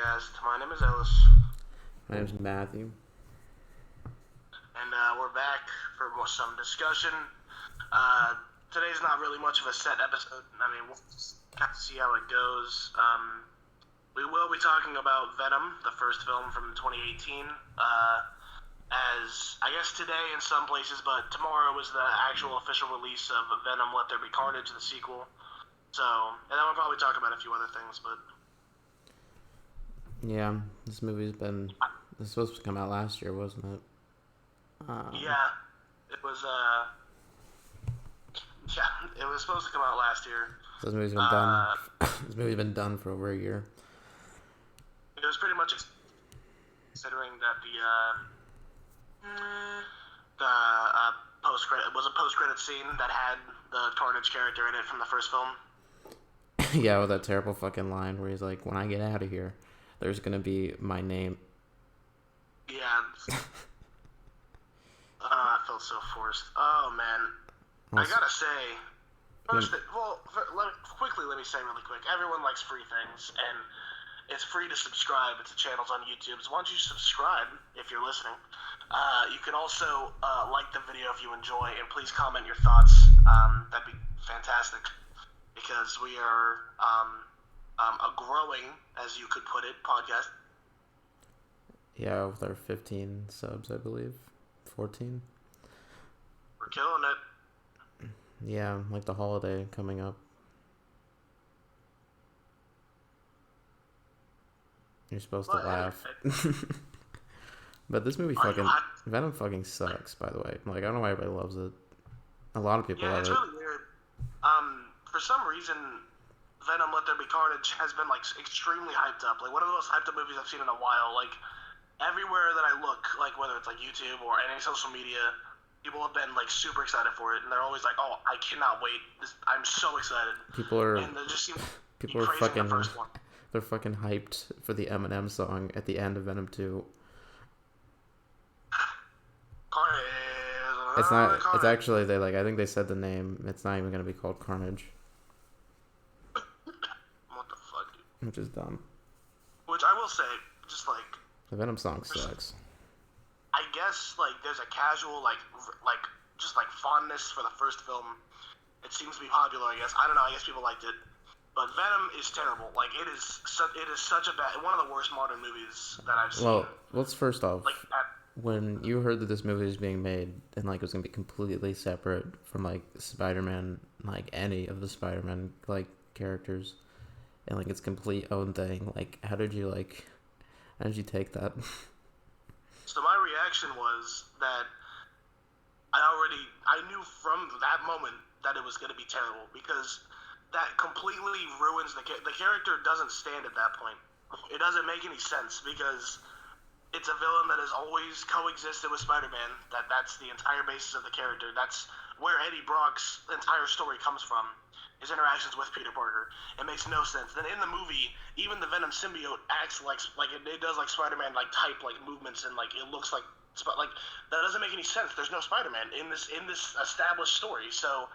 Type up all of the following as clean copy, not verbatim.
AmityCast. My name is Ellis. My name's Matthew. And we're back for some discussion. Today's not really much of a set episode. I mean, we'll just have to see how it goes. We will be talking about Venom, the first film from 2018. As, I guess today in some places, but tomorrow was the actual official release of Venom Let There Be Carnage, the sequel. So, and then we'll probably talk about a few other things, but... Yeah, this movie's been... It was supposed to come out last year, wasn't it? Yeah, it was, Yeah, it was supposed to come out last year. So this movie's been done... This movie's been done for over a year. It was pretty much considering that the post-credit... It was a post-credit scene that had the Carnage character in it from the first film. Yeah, with that terrible fucking line where he's like, when I get out of here, there's gonna be my name. Yeah. I felt so forced. Oh, man. I gotta say, first, let me say really quick, everyone likes free things, and it's free to subscribe to channels on YouTube, so why don't you subscribe if you're listening. You can also like the video if you enjoy, and please comment your thoughts. That'd be fantastic, because we are a growing, as you could put it, podcast. Yeah, with our 15 subs, I believe. 14. We're killing it. Yeah, like the holiday coming up. You're supposed to laugh. But this movie Venom fucking sucks, by the way. Like, I don't know why everybody loves it. A lot of people love it. Yeah, it's really weird. For some reason, Venom Let There Be Carnage has been, like, extremely hyped up. Like, one of the most hyped up movies I've seen in a while. Like, everywhere that I look, like, whether it's, like, YouTube or any social media, people have been, like, super excited for it. And they're always like, oh, I cannot wait. I'm so excited. And they just seem people are fucking... The first one. They're fucking hyped for the Eminem song at the end of Venom 2. It's not. It's actually I think they said the name. It's not even gonna be called Carnage. What the fuck, dude? Which is dumb. Which I will say, just like the Venom song sucks. I guess there's a casual just fondness for the first film. It seems to be popular. I guess I don't know. I guess people liked it. But Venom is terrible. Like, it is such a bad... One of the worst modern movies that I've seen. Well, let's first off... When you heard that this movie was being made and, it was going to be completely separate from, Spider-Man, any of the Spider-Man, characters, and, its complete own thing, how did you take that? So my reaction was that I knew from that moment that it was going to be terrible, because... that completely ruins the character doesn't stand at that point. It doesn't make any sense, because it's a villain that has always coexisted with Spider-Man. That's the entire basis of the character. That's where Eddie Brock's entire story comes from, his interactions with Peter Parker. It makes no sense. Then in the movie, even the Venom symbiote acts like it does Spider-Man type movements, and it looks like that doesn't make any sense. There's no Spider-Man in this established story, so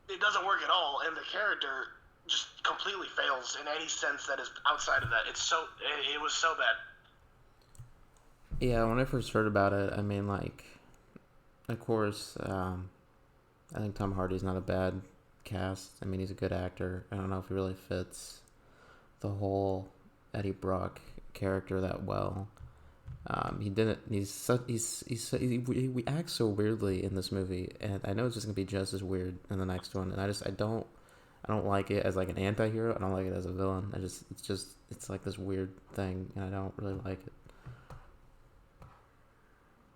it doesn't work at all, and the character just completely fails in any sense that is outside of that. It was so bad. Yeah, when I first heard about it, I mean, of course, I think Tom Hardy's not a bad cast. I mean, he's a good actor. I don't know if he really fits the whole Eddie Brock character that well. He didn't. He acts so weirdly in this movie, and I know it's just gonna be just as weird in the next one. And I don't like it as an anti-hero. I don't like it as a villain. It's this weird thing, and I don't really like it.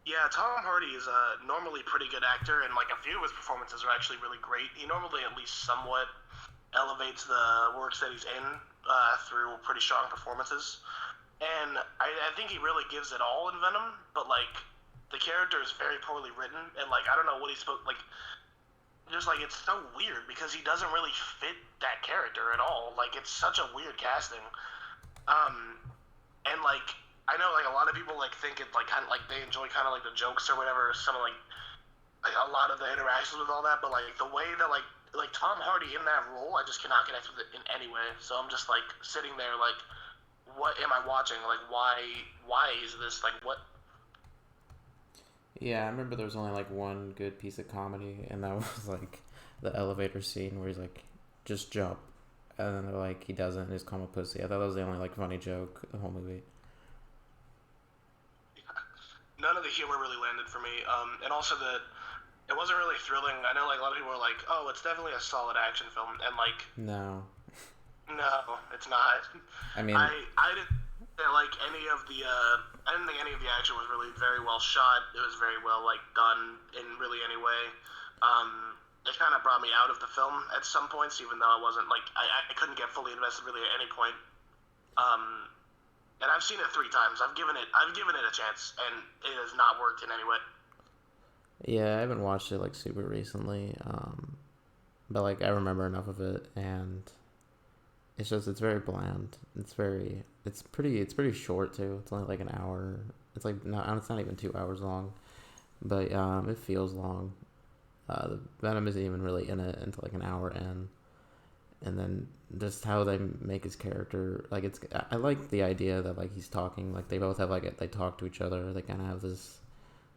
Yeah, Tom Hardy is a normally pretty good actor, and a few of his performances are actually really great. He normally at least somewhat elevates the works that he's in through pretty strong performances. And I think he really gives it all in Venom, but, the character is very poorly written, and, I don't know what he's supposed... it's so weird, because he doesn't really fit that character at all. It's such a weird casting. And, I know, a lot of people, think it, they enjoy the jokes or whatever, some of, a lot of the interactions with all that, but, the way that, Tom Hardy in that role, I just cannot connect with it in any way. So I'm just, sitting there, what am I watching? Like, why is this, like, what? Yeah, I remember there was only like one good piece of comedy, and that was like the elevator scene where he's like, "Just jump," and then they're like, he doesn't, and he's called a pussy. I thought that was the only like funny joke the whole movie. None of the humor really landed for me. And also it wasn't really thrilling. I know, like, a lot of people were like, "Oh, it's definitely a solid action film," and like, No, no, it's not. I mean, I didn't like any of the. I didn't think any of the action was really very well shot. It was very well, like, done in really any way. It kind of brought me out of the film at some points, even though I wasn't like I couldn't get fully invested really at any point. And I've seen it 3 times. I've given it a chance, and it has not worked in any way. yeah, I haven't watched it like super recently, but like I remember enough of it, and it's very bland. It's pretty short too. It's only like an hour. It's not even 2 hours long, but it feels long. The Venom isn't even really in it until like an hour in, and then just how they make his character, like, I like the idea that like he's talking, like they both have like they talk to each other. They kind of have this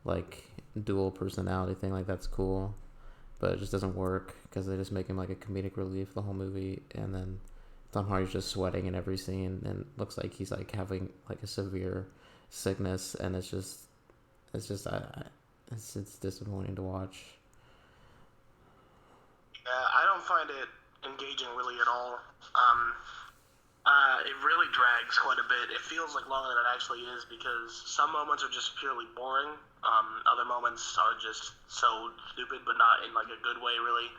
like dual personality thing. Like that's cool, but it just doesn't work because they just make him like a comedic relief the whole movie, and then Tom Hardy's just sweating in every scene and looks like he's like having like a severe sickness, and it's disappointing to watch. I don't find it engaging really at all. It really drags quite a bit. It feels like longer than it actually is because some moments are just purely boring. Other moments are just so stupid, but not in like a good way, really.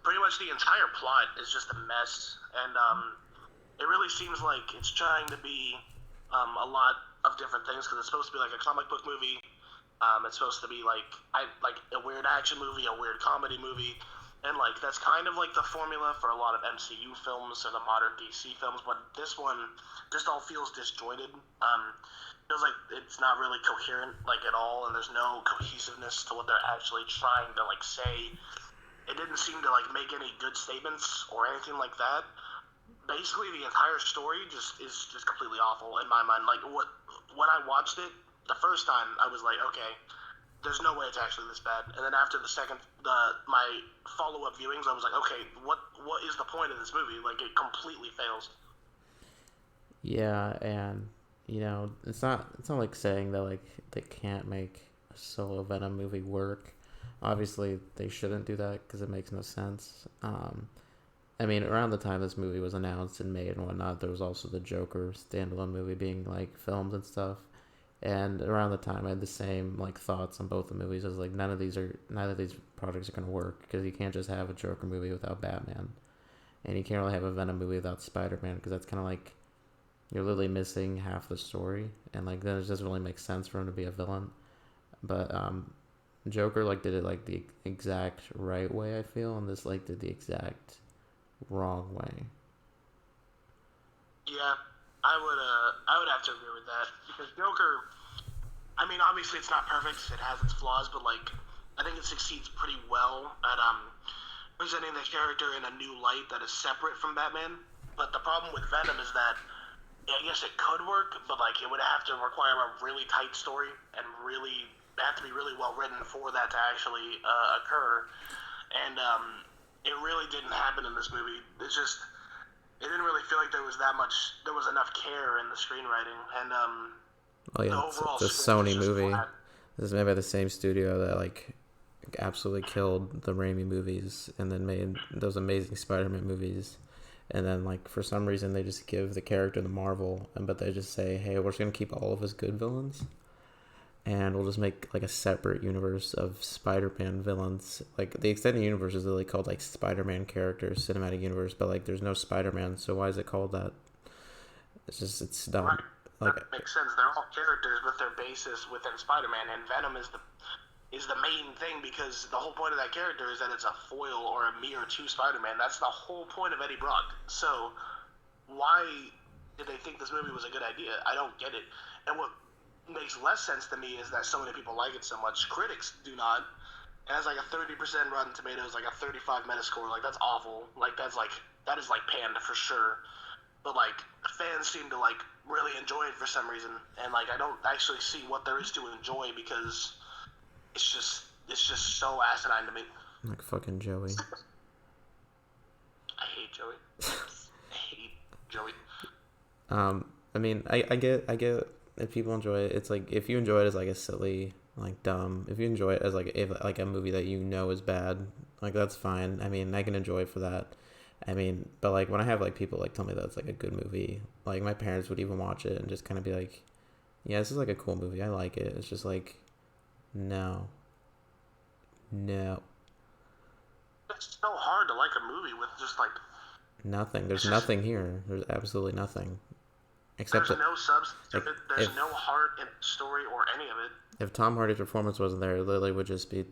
Pretty much the entire plot is just a mess, and it really seems like it's trying to be a lot of different things because it's supposed to be like a comic book movie. It's supposed to be like a weird action movie, a weird comedy movie, and like that's kind of like the formula for a lot of MCU films or the modern DC films. But this one just all feels disjointed. Feels like it's not really coherent like at all, and there's no cohesiveness to what they're actually trying to like say. It didn't seem to like make any good statements or anything like that. Basically, the entire story is just completely awful in my mind. Like when I watched it the first time, I was like, okay, there's no way it's actually this bad. And then after my follow-up viewings, I was like, okay, what is the point of this movie? Like, it completely fails. Yeah, and it's not like saying that like they can't make a solo Venom movie work. Obviously, they shouldn't do that because it makes no sense. I mean, around the time this movie was announced and made and whatnot, there was also the Joker standalone movie being like filmed and stuff. And around the time, I had the same like thoughts on both the movies. I was like, neither of these projects are gonna work because you can't just have a Joker movie without Batman, and you can't really have a Venom movie without Spider-Man because that's kind of like you're literally missing half the story, and like then it doesn't really make sense for him to be a villain. But Joker like did it like the exact right way, I feel, and this like did the exact wrong way. Yeah, I would have to agree with that because Joker. I mean, obviously it's not perfect. It has its flaws, but like I think it succeeds pretty well at presenting the character in a new light that is separate from Batman. But the problem with Venom is that I guess it could work, but like it would have to require a really tight story and really have to be really well written for that to actually occur. And it really didn't happen in this movie. It didn't really feel like there was enough care in the screenwriting, and Oh the yeah, overall it's a script was Sony just movie. flat. This is made by the same studio that like absolutely killed the Raimi movies and then made those amazing Spider-Man movies. And then like for some reason they just give the character to Marvel, but they just say, "Hey, we're just gonna keep all of his good villains, and we'll just make like a separate universe of Spider-Man villains." Like the extended universe is literally called like Spider-Man characters, cinematic universe, but like there's no Spider-Man, so why is it called that? It's dumb. Right. Like That makes sense. They're all characters with their basis within Spider-Man, and Venom is the main thing because the whole point of that character is that it's a foil or a mirror to Spider-Man. That's the whole point of Eddie Brock. So why did they think this movie was a good idea? I don't get it. And what makes less sense to me is that so many people like it so much. Critics do not. It has like a 30% Rotten Tomatoes, like a 35 Metascore. Like that's awful. That is like panned for sure. but like fans seem to like really enjoy it for some reason, and like I don't actually see what there is to enjoy because it's just so asinine to me. Like fucking Joey. I hate Joey. I hate Joey. I mean, I get if people enjoy it. It's like if you enjoy it as like a silly, like dumb. If you enjoy it as like a movie that you know is bad, like that's fine. I mean, I can enjoy it for that. I mean, but like when I have like people like tell me that it's like a good movie, like my parents would even watch it and just kind of be like, "Yeah, this is like a cool movie. I like it." It's just like, no. It's so hard to like a movie with just like Nothing. There's nothing here. There's absolutely nothing. Except there's no substance like, to it. There's no heart in the story or any of it. if Tom Hardy's performance wasn't there, it literally would just be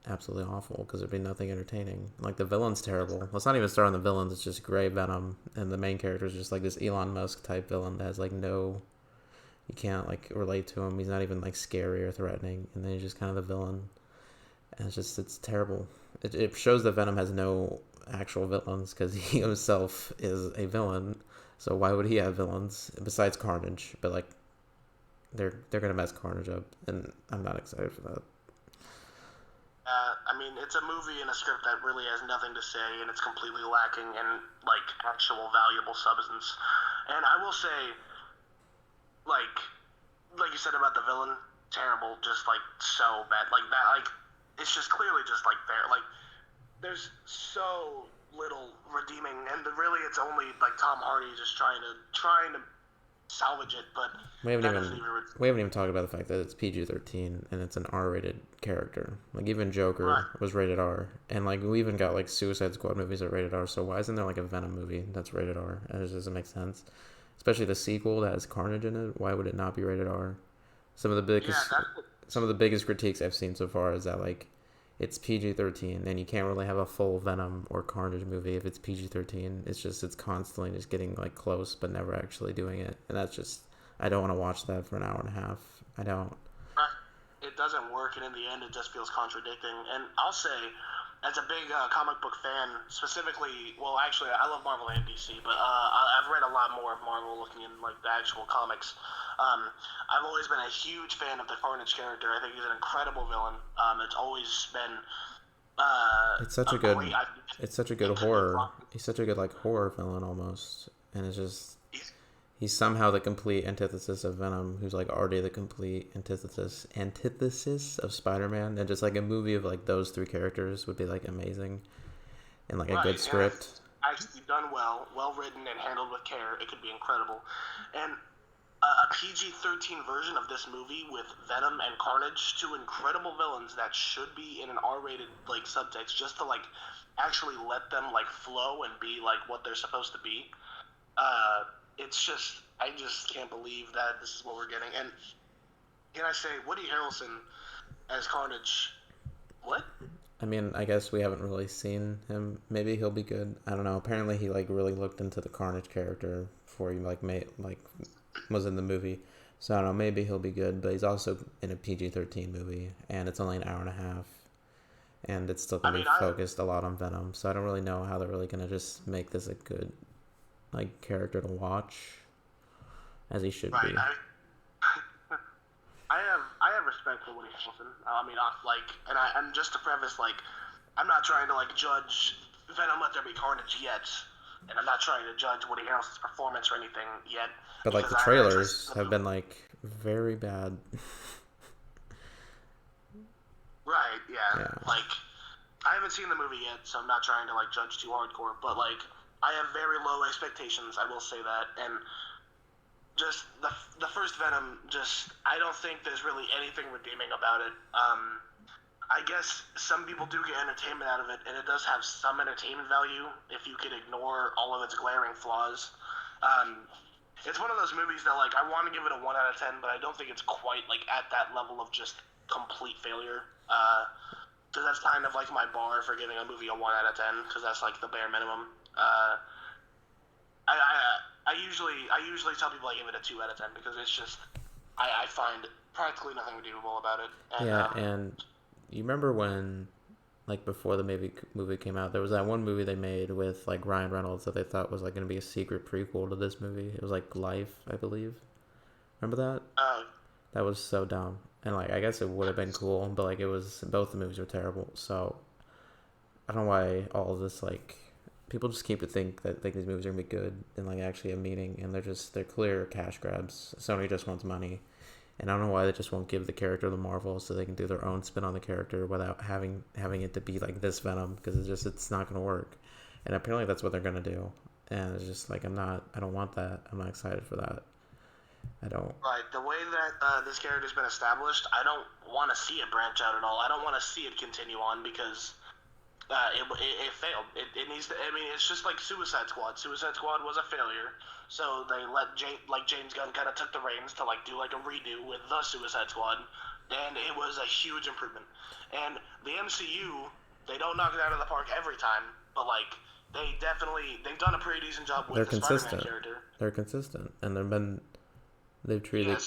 absolutely awful because there'd be nothing entertaining. Like the villain's terrible. Let's not even start on the villains. It's just Gray Venom, and the main character is just like this Elon Musk type villain that has like no, you can't like relate to him. He's not even like scary or threatening, and then he's just kind of the villain. And it's terrible. It shows that Venom has no actual villains because he himself is a villain. So why would he have villains besides Carnage? But like, they're gonna mess Carnage up, and I'm not excited for that. I mean, it's a movie and a script that really has nothing to say, and it's completely lacking in like actual valuable substance. And I will say, like you said about the villain, terrible, just like so bad, like that, like it's just clearly just like there, like there's so little redeeming, and really it's only like Tom Hardy just trying to salvage it, but we haven't even talked about the fact that it's PG-13 and it's an R-rated character. Like even Joker was rated R, and like we even got like Suicide Squad movies that are rated R. So why isn't there like a Venom movie that's rated R? It just doesn't make sense. Especially the sequel that has Carnage in it. Why would it not be rated R? Some of the biggest critiques I've seen so far is that like it's PG-13 and you can't really have a full Venom or Carnage movie if it's PG-13. It's constantly just getting like close but never actually doing it, and that's just, I don't want to watch that for an hour and a half. I don't. It doesn't work, and in the end it just feels contradicting. And I'll say, as a big comic book fan, specifically, well, actually, I love Marvel and DC, but I've read a lot more of Marvel looking in like the actual comics. I've always been a huge fan of the Carnage character. I think he's an incredible villain. It's always been. It's such a good horror. He's such a good like horror villain almost, and it's just he's somehow the complete antithesis of Venom, who's like already the complete antithesis of Spider-Man, and just like a movie of like those three characters would be like amazing, and like a good script. Actually done well written and handled with care. It could be incredible, and a PG-13 version of this movie with Venom and Carnage, two incredible villains that should be in an R-rated like subtext, just to like actually let them like flow and be like what they're supposed to be. It's just, I just can't believe that this is what we're getting. And can I say, Woody Harrelson as Carnage? What? I mean, I guess we haven't really seen him. Maybe he'll be good. I don't know. Apparently, he like really looked into the Carnage character before he was in the movie. So I don't know. Maybe he'll be good. But he's also in a PG-13 movie, and it's only an hour and a half, and it's still gonna be focused a lot on Venom. So I don't really know how they're really gonna just make this a good like character to watch, as he should be. I have respect for Woody Harrelson. I mean, and just to preface, like, I'm not trying to like judge Venom Let There Be Carnage yet, and I'm not trying to judge Woody Harrelson's performance or anything yet. But like the trailers have been like very bad. Right. Yeah. Like, I haven't seen the movie yet, so I'm not trying to like judge too hardcore. But like, I have very low expectations, I will say that, and just the first Venom, just I don't think there's really anything redeeming about it. I guess some people do get entertainment out of it, and it does have some entertainment value if you could ignore all of its glaring flaws. It's one of those movies that like I want to give it a 1 out of 10, but I don't think it's quite like at that level of just complete failure. Because that's kind of like my bar for giving a movie a 1 out of 10, because that's like the bare minimum. I usually tell people I give it a 2 out of 10 because it's just I find practically nothing redeemable about it. And, and you remember when like before the movie came out. There was that one movie they made with like Ryan Reynolds that they thought was like going to be a secret prequel to this movie. It was like Life, I believe. Remember that? That was so dumb. And like I guess it would have been cool, but like it was both the movies were terrible. So I don't know why all of this like people just keep to think that like these movies are gonna be good and like actually have meaning, and they're clear cash grabs. Sony just wants money, and I don't know why they just won't give the character the Marvel so they can do their own spin on the character without having it to be like this Venom, because it's not gonna work, and apparently that's what they're gonna do, and it's just like I don't want that. I'm not excited for that. I don't. Right, the way that this character's been established, I don't want to see it branch out at all. I don't want to see it continue on because it failed. It needs to. I mean, it's just like Suicide Squad. Suicide Squad was a failure, so they let James Gunn kind of took the reins to like do like a redo with the Suicide Squad, and it was a huge improvement. And the MCU, they don't knock it out of the park every time, but like they've done a pretty decent job with the Spider-Man character. They're consistent, and they've treated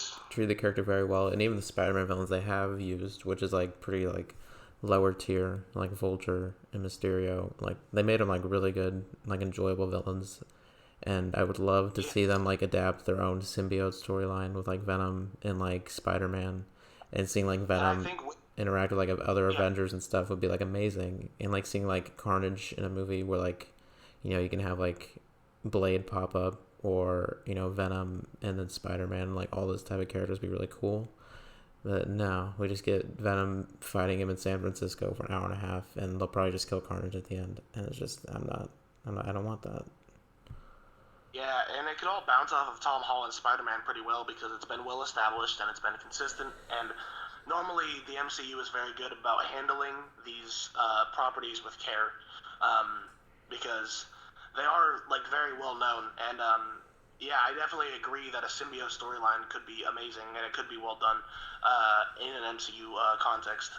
the character very well, and even the Spider-Man villains they have used, which is like pretty like lower tier, like Vulture and Mysterio, like they made them like really good, like enjoyable villains, and I would love to see them like adapt their own symbiote storyline with like Venom and like Spider-Man, and seeing like Venom interact with like other Avengers and stuff would be like amazing, and like seeing like Carnage in a movie where like you can have like Blade pop up, or Venom and then Spider-Man, like all those type of characters would be really cool. But no, we just get Venom fighting him in San Francisco for an hour and a half, and they'll probably just kill Carnage at the end. And it's just, I don't want that. Yeah, and it could all bounce off of Tom Holland's Spider-Man pretty well because it's been well established and it's been consistent. And normally the MCU is very good about handling these properties with care, because they are like very well known. And yeah, I definitely agree that a symbiote storyline could be amazing and it could be well done in an MCU context.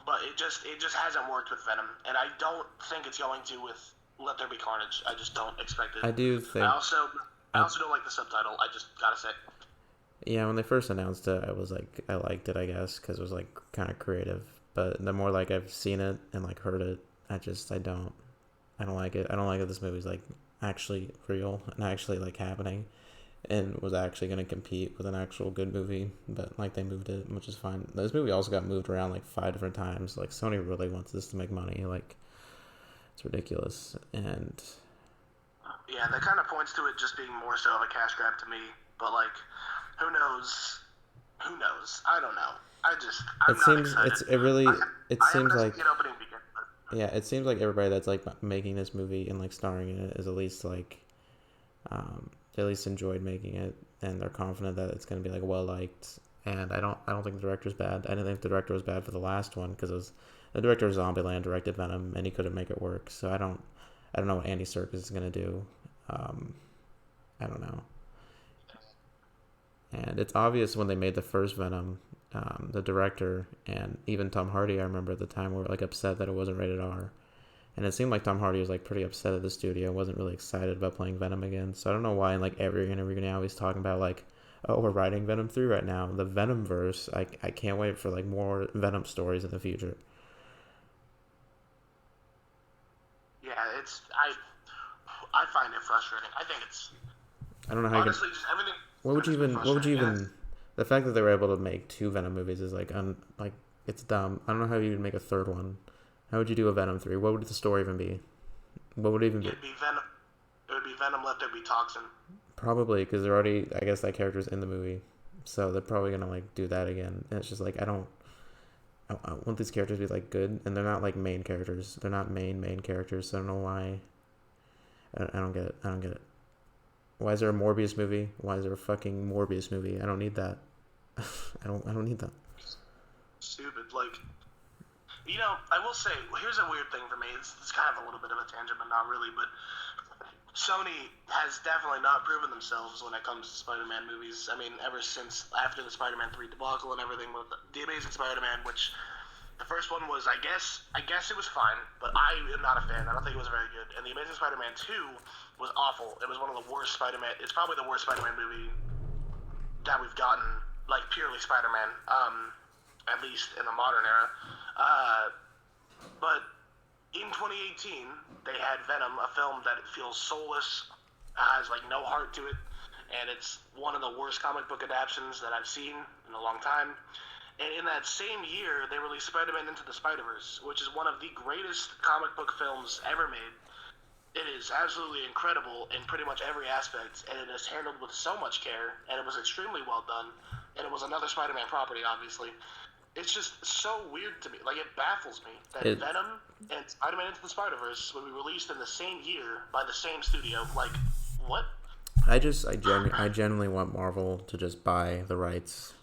But it just hasn't worked with Venom, and I don't think it's going to with Let There Be Carnage. I just don't expect it. I do think. I also don't like the subtitle. I just gotta say. Yeah, when they first announced it, I was like, I liked it, I guess, because it was like kind of creative. But the more like I've seen it and like heard it, I don't like it. I don't like that this movie's like actually real and actually like happening and was actually going to compete with an actual good movie, but like they moved it, which is fine. This movie also got moved around like 5 different times. Like Sony really wants this to make money. Like it's ridiculous. And yeah, that kind of points to it just being more so of a cash grab to me, but like who knows I don't know. I'm not excited. It seems like yeah, it seems like everybody that's like making this movie and like starring in it is at least like they at least enjoyed making it, and they're confident that it's going to be like well liked. And I don't think the director's bad. I didn't think the director was bad for the last one because the director of Zombieland directed Venom and he couldn't make it work. So I don't know what Andy Serkis is going to do. I don't know. And it's obvious when they made the first Venom, the director and even Tom Hardy, I remember at the time, were like upset that it wasn't rated R. And it seemed like Tom Hardy was like pretty upset at the studio and wasn't really excited about playing Venom again. So I don't know why in like every interview now he's talking about like, oh, we're writing Venom 3 right now. The Venomverse, I can't wait for like more Venom stories in the future. Yeah, I find it frustrating. I think it's I don't know how honestly just everything. What would you even the fact that they were able to make 2 Venom movies is like it's dumb. I don't know how you would make a third one. How would you do a Venom 3? What would the story even be? What would it even be? It would be Venom Let There Be Toxin. Probably, because they're already, I guess that character's in the movie, so they're probably gonna like do that again. And it's just like I want these characters to be like good, and they're not like main characters. They're not main characters. So I don't know why. I don't get it. Why is there a Morbius movie? Why is there a fucking Morbius movie? I don't need that. I don't need that. Stupid. Like, I will say, here's a weird thing for me. It's kind of a little bit of a tangent, but not really. But Sony has definitely not proven themselves when it comes to Spider-Man movies. I mean, ever since after the Spider-Man 3 debacle and everything with the Amazing Spider-Man, which the first one was, I guess it was fine, but I am not a fan. I don't think it was very good. And the Amazing Spider-Man 2 was awful. It was one of the worst Spider-Man. It's probably the worst Spider-Man movie that we've gotten, like purely Spider-Man, at least in the modern era. Uh, but in 2018, they had Venom, a film that feels soulless, has like no heart to it, and it's one of the worst comic book adaptations that I've seen in a long time. And in that same year, they released Spider-Man Into the Spider-Verse, which is one of the greatest comic book films ever made. It is absolutely incredible in pretty much every aspect, and it is handled with so much care, and it was extremely well done. And it was another Spider-Man property, obviously. It's just so weird to me. Like, it baffles me that Venom and Spider-Man Into the Spider-Verse would be released in the same year by the same studio. Like, what? I genuinely want Marvel to just buy the rights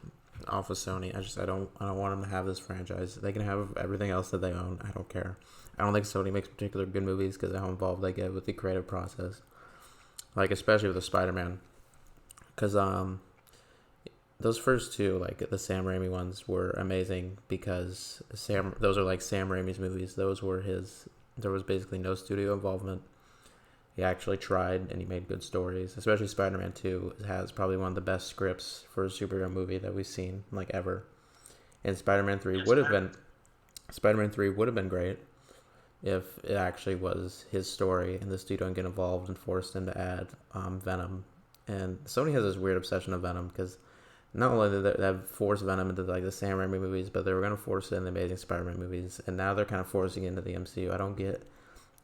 off of Sony. I don't want them to have this franchise. They can have everything else that they own. I don't care. I don't think Sony makes particular good movies because of how involved they get with the creative process. Like, especially with the Spider-Man. Because, those first two, like the Sam Raimi ones, were amazing because those are like Sam Raimi's movies. There was basically no studio involvement. He actually tried and he made good stories. Especially Spider-Man 2 has probably one of the best scripts for a superhero movie that we've seen, like, ever. And Spider-Man 3 would have been great if it actually was his story and the studio didn't get involved and forced him to add Venom. And Sony has this weird obsession of Venom because not only did they have forced Venom into like the Sam Raimi movies, but they were going to force it in the Amazing Spider-Man movies, and now they're kind of forcing it into the MCU. I don't get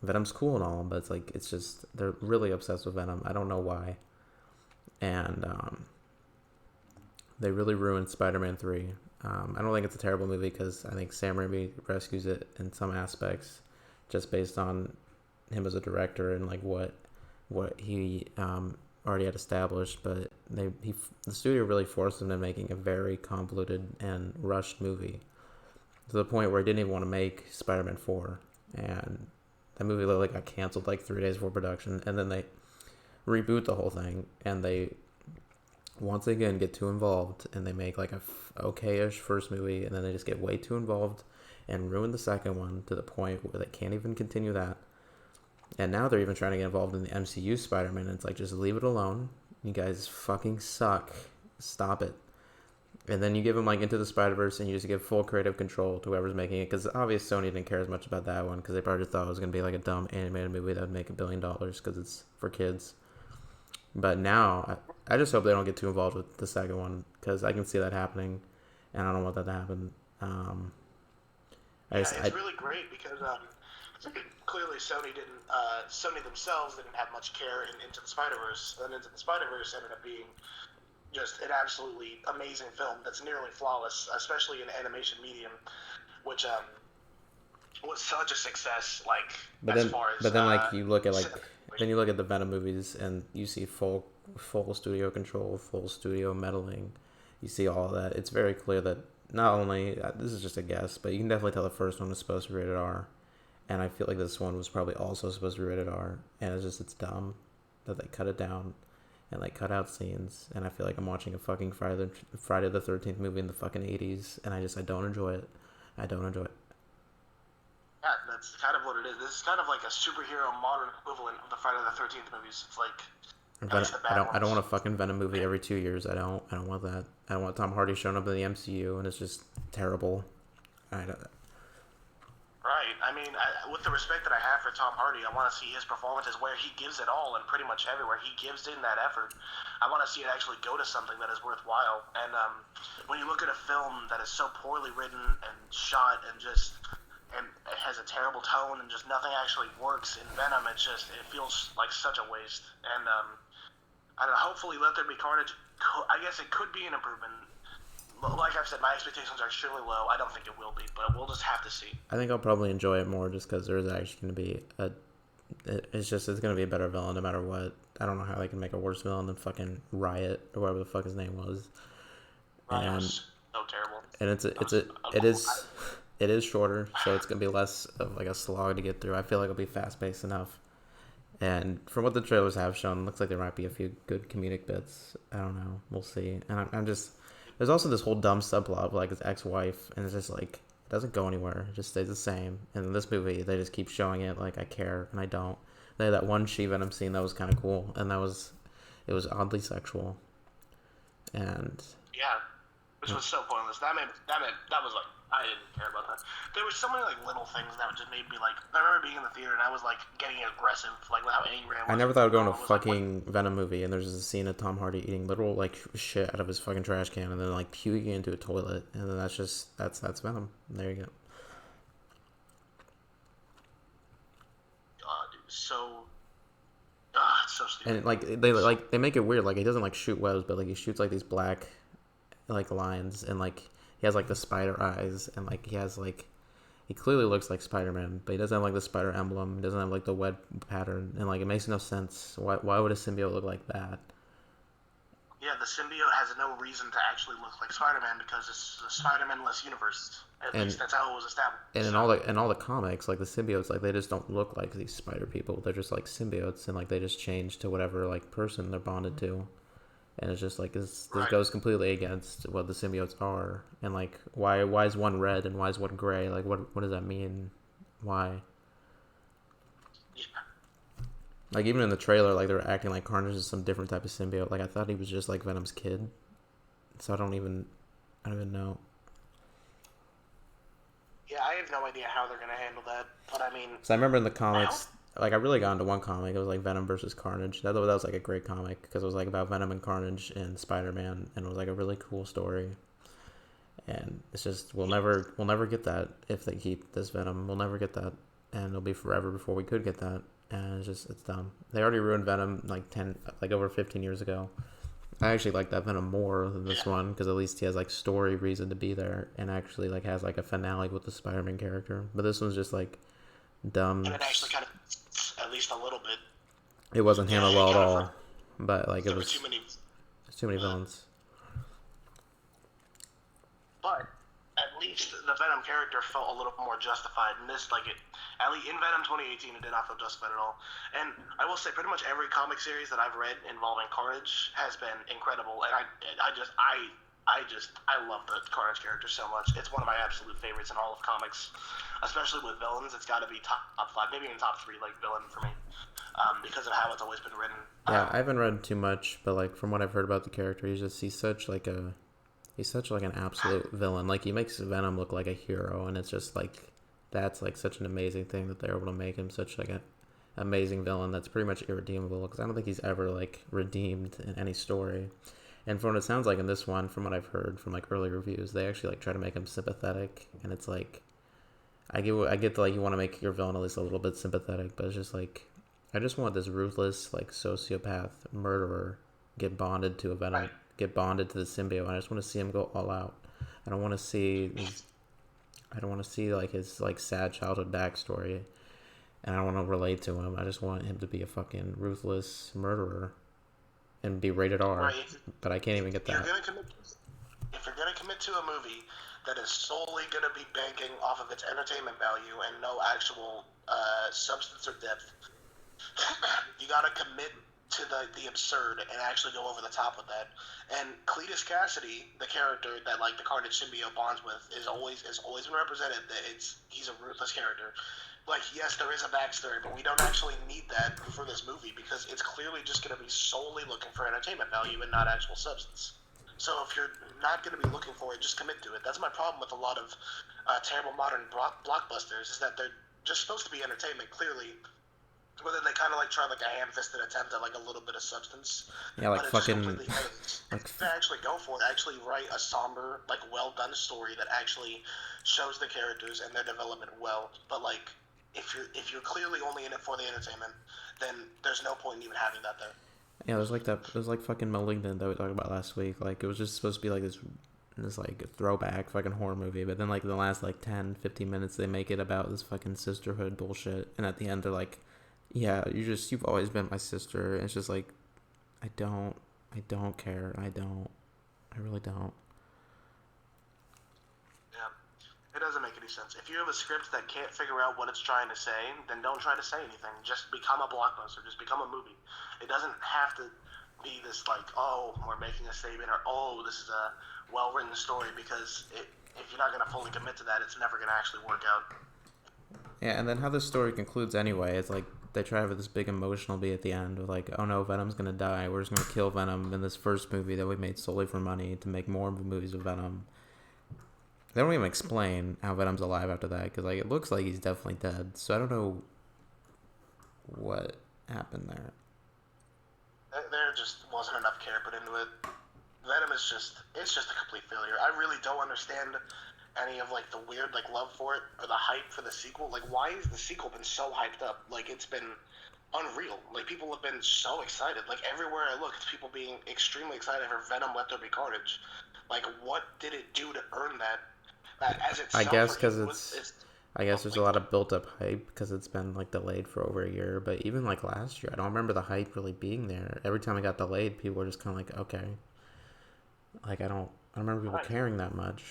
Venom's cool and all, but it's like it's just they're really obsessed with Venom. I don't know why, and they really ruined Spider-Man 3. I don't think it's a terrible movie because I think Sam Raimi rescues it in some aspects, just based on him as a director and like what he already had established, but the studio really forced him to making a very convoluted and rushed movie to the point where he didn't even want to make Spider-Man 4, and that movie literally got canceled like 3 days before production, and then they reboot the whole thing, and they once again get too involved, and they make like a okay-ish first movie, and then they just get way too involved and ruin the second one to the point where they can't even continue that. And now they're even trying to get involved in the MCU Spider-Man. And it's like, just leave it alone. You guys fucking suck. Stop it. And then you give them like Into the Spider-Verse and you just give full creative control to whoever's making it. Because obviously Sony didn't care as much about that one because they probably just thought it was going to be like a dumb animated movie that would make $1 billion because it's for kids. But now, I just hope they don't get too involved with the second one because I can see that happening. And I don't want that to happen. It's really great because clearly Sony themselves didn't have much care Into the Spider-Verse, and Into the Spider-Verse ended up being just an absolutely amazing film that's nearly flawless, especially in animation medium, which was such a success. You look at the Venom movies and you see full studio control, full studio meddling. You see all of that. It's very clear that not only this is just a guess, but you can definitely tell the first one was supposed to be rated R. And I feel like this one was probably also supposed to be rated R. And it's dumb that they cut it down and like cut out scenes. And I feel like I'm watching a fucking Friday the 13th movie in the fucking 80s. And I don't enjoy it. I don't enjoy it. Yeah, that's kind of what it is. This is kind of like a superhero modern equivalent of the Friday the 13th movies. It's like... I don't want a fucking Venom movie every 2 years. I don't want that. I don't want Tom Hardy showing up in the MCU and it's just terrible. Right. I mean, with the respect that I have for Tom Hardy, I want to see his performances where he gives it all and pretty much everywhere. He gives in that effort. I want to see it actually go to something that is worthwhile. And when you look at a film that is so poorly written and shot and it has a terrible tone and just nothing actually works in Venom, it feels like such a waste. And I don't know, hopefully Let There Be Carnage, I guess it could be an improvement. Like I've said, my expectations are extremely low. I don't think it will be, but we'll just have to see. I think I'll probably enjoy it more just because there's actually going to be it's going to be a better villain no matter what. I don't know how they can make a worse villain than fucking Riot or whatever the fuck his name was. Riot was so terrible. And it is shorter, so it's going to be less of like a slog to get through. I feel like it'll be fast paced enough. And from what the trailers have shown, it looks like there might be a few good comedic bits. I don't know. We'll see. And I'm just... There's also this whole dumb subplot of like his ex-wife, and it's just like it doesn't go anywhere. It just stays the same. And in this movie, they just keep showing it like I care, and I don't. They had that one She-Venom scene that was kind of cool, and it was oddly sexual. And yeah, which was so pointless. That was like, I didn't care about that. There were so many like little things that just made me like. I remember being in the theater and I was like getting aggressive, like how angry I was. I never thought I'd go to a fucking Venom movie and there's a scene of Tom Hardy eating literal like shit out of his fucking trash can and then like puking into a toilet and then that's Venom. There you go. Dude, it's so stupid. And like they make it weird. Like he doesn't like shoot webs, but like he shoots like these black like lines and like he has like the spider eyes and like he clearly looks like Spider-Man, but he doesn't have like the spider emblem. He doesn't have like the web pattern, and like it makes no sense. Why would a symbiote look like that? Yeah, the symbiote has no reason to actually look like Spider-Man because it's a Spider-Man-less universe. At least that's how it was established. And in all the comics, like the symbiotes, like they just don't look like these spider people. They're just like symbiotes, and like they just change to whatever like person they're bonded to. And it's just like this goes completely against what the symbiotes are. And like why is one red and why is one gray? Like what does that mean? Why? Yeah. Like even in the trailer, like they were acting like Carnage is some different type of symbiote. Like I thought he was just like Venom's kid. So I don't even know. Yeah, I have no idea how they're gonna handle that. But I mean, so I remember in the comics. Like, I really got into one comic. It was, like, Venom versus Carnage. That was, like, a great comic. Because it was, like, about Venom and Carnage and Spider-Man. And it was, like, a really cool story. And it's just, we'll never get that if they keep this Venom. We'll never get that. And it'll be forever before we could get that. And it's dumb. They already ruined Venom, like, over 15 years ago. I actually like that Venom more than this one. Because at least he has, like, story reason to be there. And actually, like, has, like, a finale with the Spider-Man character. But this one's just, like, dumb. And it actually kind of, at least a little bit. It wasn't handled well at all, but like it was too many villains. But at least the Venom character felt a little more justified in this. Like at least in Venom 2018, it did not feel justified at all. And I will say, pretty much every comic series that I've read involving Carnage has been incredible. And I love the Carnage character so much. It's one of my absolute favorites in all of comics, especially with villains. It's got to be top 5, maybe even top 3, like villain for me, because of how it's always been written. Yeah, I haven't read too much, but like from what I've heard about the character, he's such like an absolute villain. Like he makes Venom look like a hero, and it's just like that's like such an amazing thing that they're able to make him such like an amazing villain that's pretty much irredeemable. Because I don't think he's ever like redeemed in any story. And from what it sounds like in this one, from what I've heard from like early reviews, they actually like try to make him sympathetic, and it's like, I get like you want to make your villain at least a little bit sympathetic, but it's just like, I just want this ruthless like sociopath murderer get bonded to a Venom, get bonded to the symbiote. I just want to see him go all out. I don't want to see like his like sad childhood backstory, and I don't want to relate to him. I just want him to be a fucking ruthless murderer. And be rated R, right. But I can't even get that. If you're gonna commit to a movie that is solely gonna be banking off of its entertainment value and no actual substance or depth, you gotta commit to the absurd and actually go over the top with that. And Cletus Cassidy, the character that like the Carnage symbiote bonds with, has always been represented that he's a ruthless character. Like, yes, there is a backstory, but we don't actually need that for this movie because it's clearly just going to be solely looking for entertainment value and not actual substance. So if you're not going to be looking for it, just commit to it. That's my problem with a lot of terrible modern blockbusters, is that they're just supposed to be entertainment, clearly, but then they kind of like try like a ham-fisted attempt at like a little bit of substance. Yeah, like but fucking. Like, to actually go for it, actually write a somber, like well-done story that actually shows the characters and their development well. But like, if you're clearly only in it for the entertainment, then there's no point in even having that there. Yeah, there's like fucking Malignant that we talked about last week. Like it was just supposed to be like this like throwback fucking horror movie, but then like the last like 10-15 minutes they make it about this fucking sisterhood bullshit, and at the end they're like, yeah, you've always been my sister. And it's just like, I don't care. I really don't. It doesn't make any sense. If you have a script that can't figure out what it's trying to say, then don't try to say anything. Just become a blockbuster. Just become a movie. It doesn't have to be this like, oh, we're making a statement, or oh, this is a well-written story, because if you're not going to fully commit to that, it's never going to actually work out. Yeah, and then how this story concludes anyway, it's like they try to have this big emotional beat at the end of like, oh no, Venom's gonna die. We're just gonna kill Venom in this first movie that we made solely for money to make more movies of Venom. They don't even explain how Venom's alive after that because like it looks like he's definitely dead. So I don't know what happened there. There just wasn't enough care put into it. Venom is it's just a complete failure. I really don't understand any of like the weird like love for it or the hype for the sequel. Like, why has the sequel been so hyped up? Like, it's been unreal. Like, people have been so excited. Like, everywhere I look, it's people being extremely excited for Venom Let There Be Carnage. Like, what did it do to earn that? As itself, I guess because I guess there's a lot of built-up hype because it's been like delayed for over a year. But even like last year, I don't remember the hype really being there. Every time it got delayed, people were just kind of like, okay. Like I don't remember people caring that much.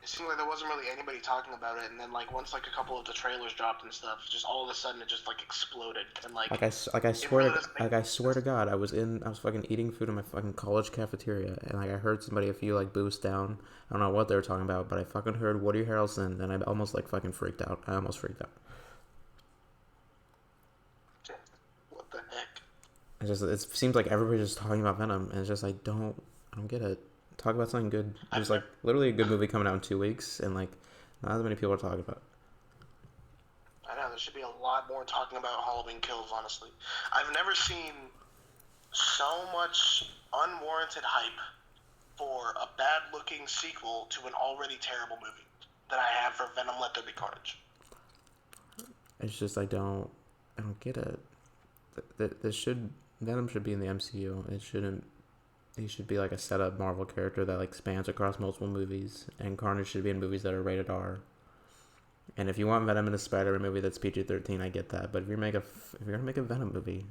It seemed like there wasn't really anybody talking about it, and then like once like a couple of the trailers dropped and stuff, just all of a sudden it just like exploded and like I swear to God, I was fucking eating food in my fucking college cafeteria, and like I heard somebody a few like boosts down. I don't know what they were talking about, but I fucking heard Woody Harrelson, and I almost like fucking freaked out. I almost freaked out. What the heck? It seems like everybody's just talking about Venom, and it's just like I don't get it. Talk about something good. There's like literally a good movie coming out in 2 weeks, and like not as many people are talking about it. I know there should be a lot more talking about Halloween Kills. Honestly, I've never seen so much unwarranted hype for a bad-looking sequel to an already terrible movie that I have for Venom Let There Be Carnage. It's just I don't get it. Venom should be in the MCU. It shouldn't. He should be like a set-up Marvel character that like spans across multiple movies, and Carnage should be in movies that are rated R. And if you want Venom in a Spider-Man movie that's PG-13, I get that. But if you're gonna make a Venom movie,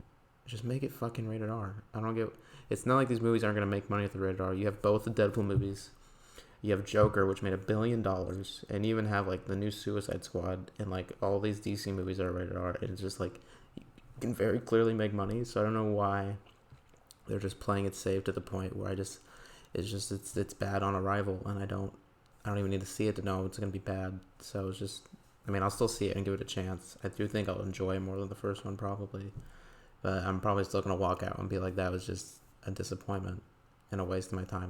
just make it fucking rated R. I don't get. It's not like these movies aren't gonna make money with the rated R. You have both the Deadpool movies. You have Joker, which made $1 billion, and you even have like the new Suicide Squad and like all these DC movies that are rated R. And it's just like you can very clearly make money. So I don't know why they're just playing it safe to the point where it's bad on arrival, and I don't even need to see it to know it's gonna be bad. So it's just, I mean, I'll still see it and give it a chance. I do think I'll enjoy it more than the first one probably, but I'm probably still gonna walk out and be like, that was just a disappointment and a waste of my time.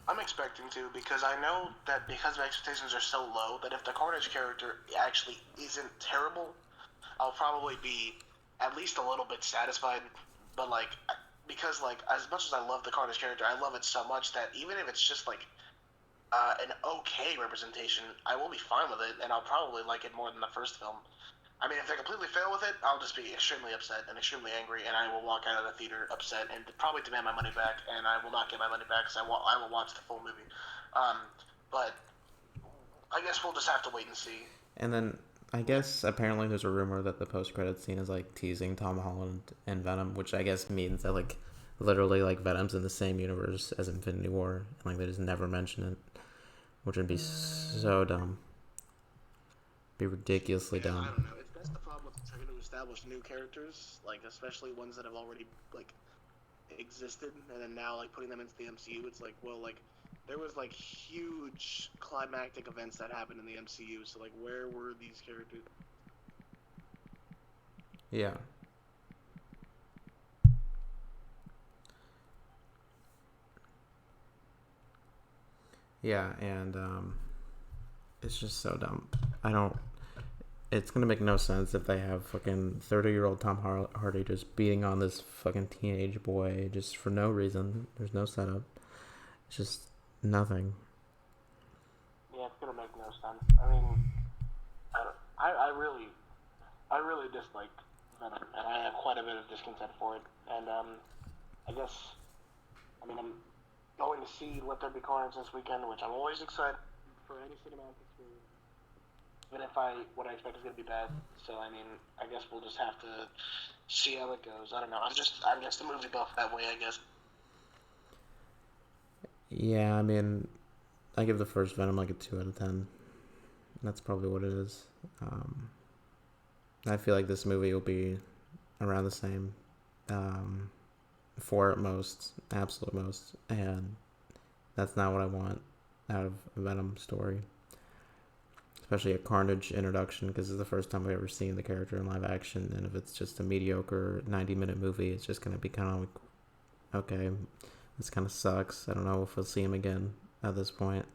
I'm expecting to, because I know that because my expectations are so low that if the Carnage character actually isn't terrible, I'll probably be at least a little bit satisfied. But like, because like as much as I love the Carnage character, I love it so much that even if it's just like an okay representation, I will be fine with it, and I'll probably like it more than the first film. I mean, if they completely fail with it, I'll just be extremely upset and extremely angry, and I will walk out of the theater upset and probably demand my money back, and I will not get my money back because I will watch the full movie. But I guess we'll just have to wait and see. And then I guess apparently there's a rumor that the post-credit scene is like teasing Tom Holland and Venom, which I guess means that like literally like Venom's in the same universe as Infinity War, and like they just never mention it, which would be so dumb. Be ridiculously dumb. I don't know. That's the problem with trying to establish new characters, like especially ones that have already like existed, and then now like putting them into the MCU. It's like, well, like there was like huge climactic events that happened in the MCU. So like, where were these characters? Yeah. Yeah, and it's just so dumb. It's gonna make no sense if they have fucking 30-year-old Tom Hardy just beating on this fucking teenage boy just for no reason. There's no setup. It's just nothing. Yeah, it's gonna make no sense. I mean, I really dislike Venom, and I have quite a bit of discontent for it. And I guess, I mean, I'm going to see Let There Be Carnage this weekend, which I'm always excited for any cinematic experience. Even if what I expect is going to be bad. So, I mean, I guess we'll just have to see how it goes. I don't know. I'm just a movie buff that way, I guess. Yeah, I mean, I give the first Venom like a 2 out of 10. That's probably what it is. I feel like this movie will be around the same. 4 at most, absolute most. And that's not what I want out of a Venom story. especially a Carnage introduction, because it's the first time we've ever seen the character in live action. And if it's just a mediocre 90-minute movie, it's just gonna be kind of like, okay, this kind of sucks. I don't know if we'll see him again at this point.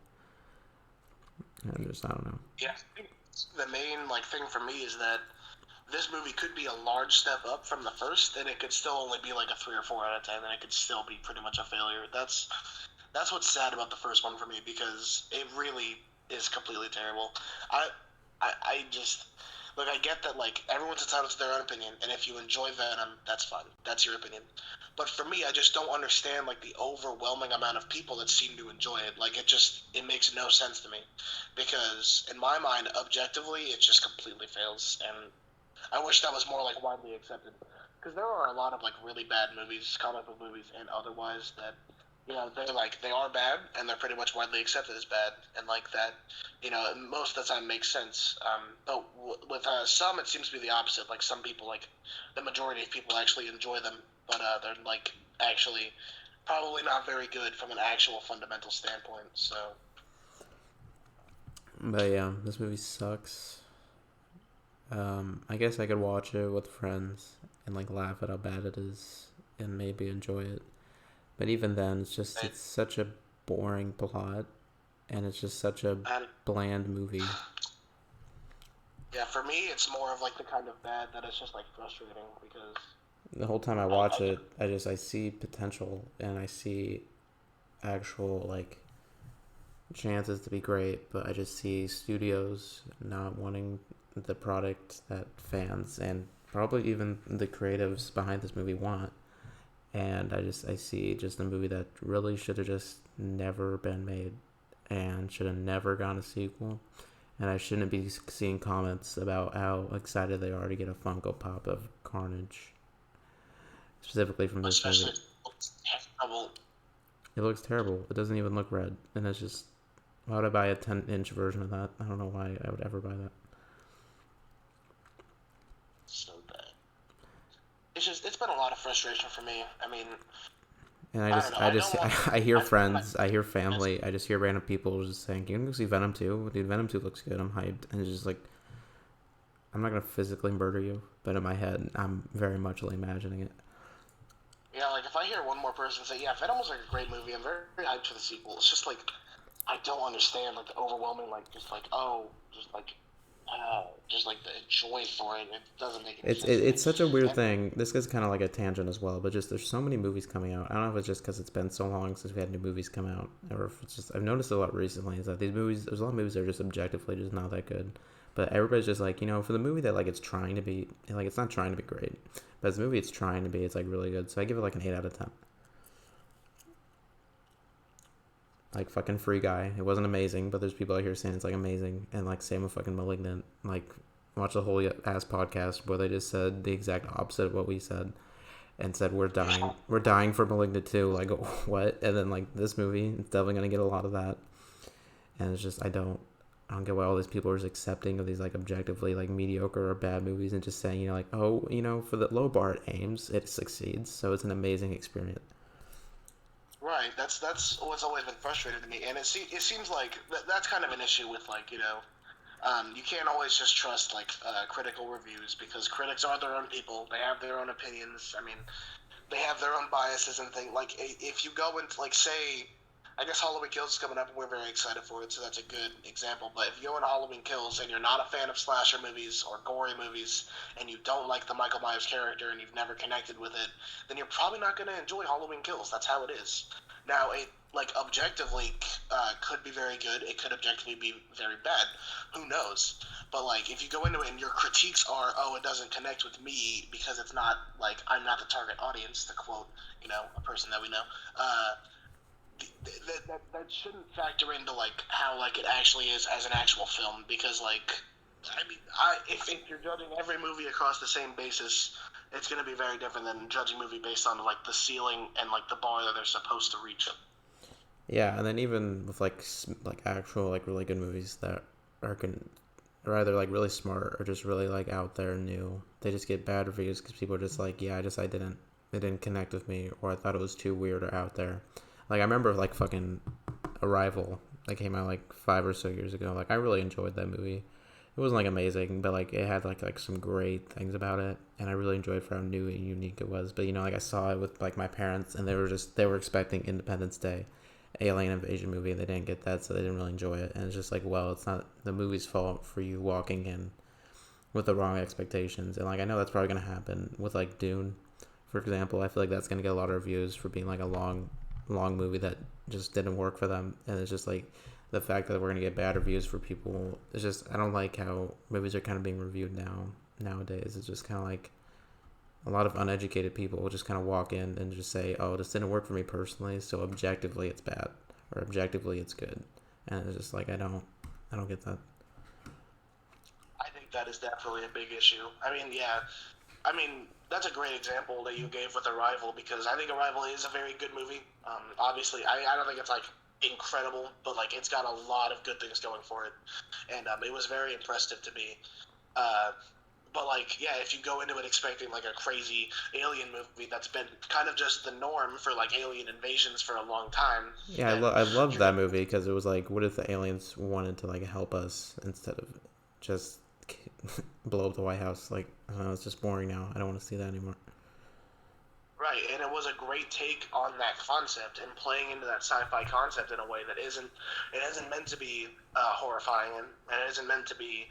I don't know. Yeah, the main thing for me is that this movie could be a large step up from the first, and it could still only be like a 3 or 4 out of 10, and it could still be pretty much a failure. That's what's sad about the first one for me, because it really is completely terrible. I just look. I get that everyone's entitled to their own opinion, and if you enjoy Venom, that's fine. That's your opinion. But for me, I just don't understand the overwhelming amount of people that seem to enjoy it. It makes no sense to me, because in my mind, objectively, it just completely fails, and I wish that was more widely accepted, because there are a lot of really bad movies, comic book movies, and otherwise that they are bad, and they're pretty much widely accepted as bad, and that most of the time makes sense. But with some, it seems to be the opposite. Some people, the majority of people actually enjoy them, but they're actually probably not very good from an actual fundamental standpoint. So. But yeah, this movie sucks. I guess I could watch it with friends and laugh at how bad it is and maybe enjoy it. But even then, it's such a boring plot, and it's just such a bland movie. Yeah, for me, it's more of the kind of bad that it's just frustrating, because the whole time I watch it, I see potential, and I see actual chances to be great, but I just see studios not wanting the product that fans and probably even the creatives behind this movie want. And I see just a movie that really should have just never been made and should have never gotten a sequel. And I shouldn't be seeing comments about how excited they are to get a Funko Pop of Carnage, specifically from this movie. It looks terrible. It doesn't even look red, and it's just, why would I buy a 10-inch version of that? I don't know why I would ever buy that. So bad. It's been a lot of frustration for me. I mean, and I hear friends, I hear family, I just hear random people just saying, "You can go see Venom 2, dude. Venom 2 looks good. I'm hyped." And it's just I'm not gonna physically murder you, but in my head, I'm very much imagining it. Yeah, if I hear one more person say, "Yeah, Venom was a great movie. I'm very, very hyped for the sequel," it's just I don't understand the overwhelming the joy for it. It doesn't make any sense. It's such a weird thing. This is kind of a tangent as well, but just there's so many movies coming out. I don't know if it's just because it's been so long since we had new movies come out, or if it's just, I've noticed a lot recently is that these movies, there's a lot of movies that are just objectively just not that good. But everybody's just for the movie that it's trying to be, it's not trying to be great, but as a movie it's trying to be, it's really good. So I give it an 8 out of 10. Fucking Free Guy. It wasn't amazing, but there's people out here saying it's amazing. And same with fucking Malignant. Watch the whole ass podcast where they just said the exact opposite of what we said, and said we're dying for Malignant too. What? And then this movie, it's definitely gonna get a lot of that. And it's just I don't get why all these people are just accepting of these objectively mediocre or bad movies and just saying for the low bar it aims, it succeeds, so it's an amazing experience. Right, that's what's always been frustrating to me, and it seems that's kind of an issue with you can't always just trust critical reviews, because critics are their own people. They have their own opinions. I mean, they have their own biases and things. If you go into say, I guess Halloween Kills is coming up, and we're very excited for it, so that's a good example. But if you go into Halloween Kills and you're not a fan of slasher movies or gory movies, and you don't like the Michael Myers character and you've never connected with it, then you're probably not going to enjoy Halloween Kills. That's how it is. Now, it objectively could be very good. It could objectively be very bad. Who knows? But if you go into it and your critiques are, "Oh, it doesn't connect with me because it's not I'm not the target audience," to quote a person that we know. That shouldn't factor into how it actually is as an actual film, because if you're judging every movie across the same basis, it's going to be very different than judging a movie based on the ceiling and the bar that they're supposed to reach. Yeah, and then even with actual really good movies that are either really smart or just really out there and new, they just get bad reviews because people are just it didn't connect with me, or I thought it was too weird or out there. I remember fucking Arrival that came out like 5 or so years ago. Like I really enjoyed that movie. It wasn't like amazing, but like it had like some great things about it, and I really enjoyed for how new and unique it was. But like I saw it with like my parents, and they were expecting Independence Day, alien invasion movie, and they didn't get that, so they didn't really enjoy it. And it's just like, well, it's not the movie's fault for you walking in with the wrong expectations. And like I know that's probably gonna happen with like Dune, for example. I feel like that's gonna get a lot of reviews for being like a long movie that just didn't work for them, and it's just like the fact that we're gonna get bad reviews for people. It's just I don't like how movies are kind of being reviewed nowadays. It's just kind of like a lot of uneducated people will just kind of walk in and just say, "Oh, this didn't work for me personally, so objectively it's bad, or objectively it's good," and it's just like I don't get that. I think that is definitely a big issue. I mean, yeah, I mean that's a great example that you gave with Arrival, because I think Arrival is a very good movie. Obviously, I don't think it's like incredible, but like it's got a lot of good things going for it, and it was very impressive to me. Uh, but like, yeah, if you go into it expecting like a crazy alien movie that's been kind of just the norm for like alien invasions for a long time, Yeah, then I loved you're that gonna movie because it was like, what if the aliens wanted to like help us instead of just blow up the White House? Like, I don't know, it's just boring now. I don't want to see that anymore. right, and it was a great take on that concept and playing into that sci-fi concept in a way that isn't meant to be horrifying, and it isn't meant to be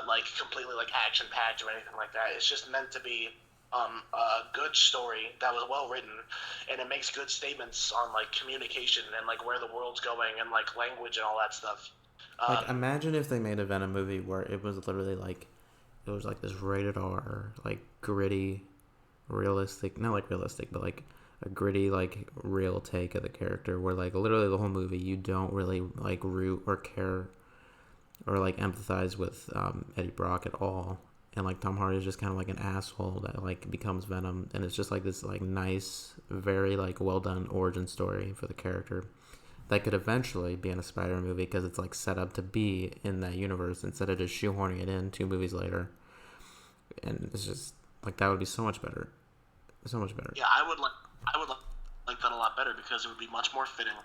like completely like action packed or anything like that. It's just meant to be a good story that was well written, and it makes good statements on like communication and like where the world's going and like language and all that stuff. Like, Um, imagine if they made a Venom movie where it was literally like, it was like this rated R, like gritty, realistic, not like realistic, but like a gritty, like real take of the character where like literally the whole movie you don't really like root or care or like empathize with Eddie Brock at all. And like Tom Hardy is just kind of like an asshole that like becomes Venom, and it's just like this like nice, very like well done origin story for the character that could eventually be in a Spider movie because it's like set up to be in that universe instead of just shoehorning it in 2 movies later. And it's just like that would be so much better, so much better. yeah, I would like that a lot better because it would be much more fitting,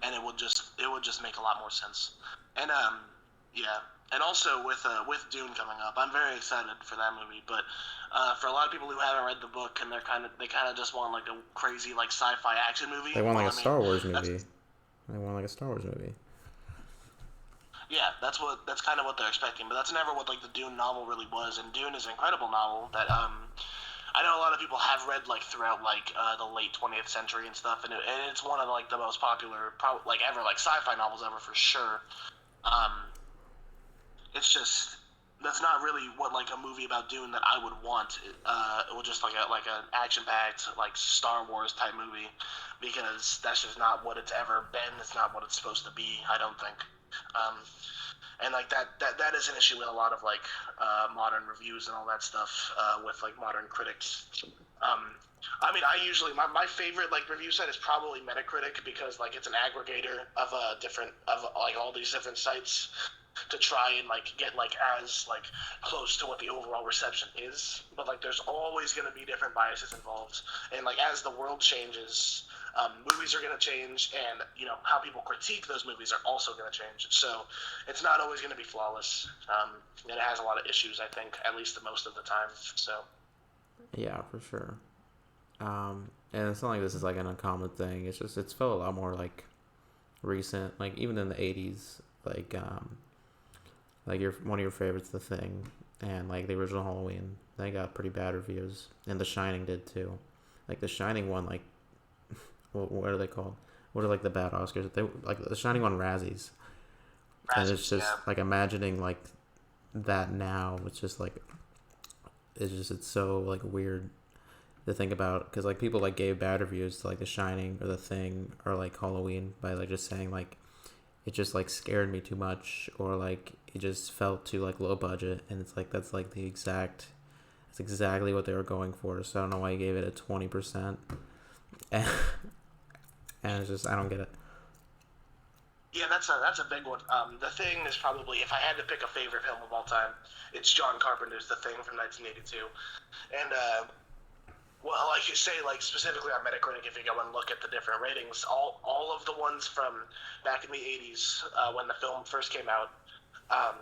and it would just make a lot more sense. And yeah, and also with Dune coming up, I'm very excited for that movie. But for a lot of people who haven't read the book and they kind of just want like a crazy like sci-fi action movie. They want like Well, a I mean, Star Wars that's movie. They want like a Star Wars movie. yeah, that's kind of what they're expecting. But that's never what like the Dune novel really was. And Dune is an incredible novel that I know a lot of people have read like throughout like the late 20th century and stuff, and it's one of like the most popular like ever like sci-fi novels ever for sure. Um, it's just that's not really what like a movie about Dune that I would want. It was just like an action-packed like Star Wars type movie, because that's just not what it's ever been. It's not what it's supposed to be. I don't think. Um, and like that is an issue with a lot of like modern reviews and all that stuff with like modern critics. I mean, I usually my favorite like review site is probably Metacritic, because like it's an aggregator of different of like all these different sites to try and like get like as like close to what the overall reception is. But like there's always going to be different biases involved, and like as the world changes, movies are going to change, and you know how people critique those movies are also going to change. So it's not always going to be flawless, and it has a lot of issues, I think, at least the most of the time. So Yeah, for sure. And it's not like this is like an uncommon thing. It's felt a lot more like recent, like even in the '80s, like your one of your favorites, The Thing, and like the original Halloween, they got pretty bad reviews, and The Shining did too. Like The Shining won like what are they called? What are like the bad Oscars? They like The Shining won Razzies, and it's just yeah. like imagining like that now. It's just like it's so like weird to think about, because like people like gave bad reviews to like The Shining or The Thing or like Halloween by like just saying like it just like scared me too much, or like it just felt too like low budget, and it's like that's exactly what they were going for. So I don't know why you gave it a 20%, and, and it's just I don't get it. Yeah, that's a big one. The Thing is probably, if I had to pick a favorite film of all time, it's John Carpenter's The Thing from 1982, and Well, like you say, like specifically on Metacritic, if you go and look at the different ratings, all of the ones from back in the '80s when the film first came out, um,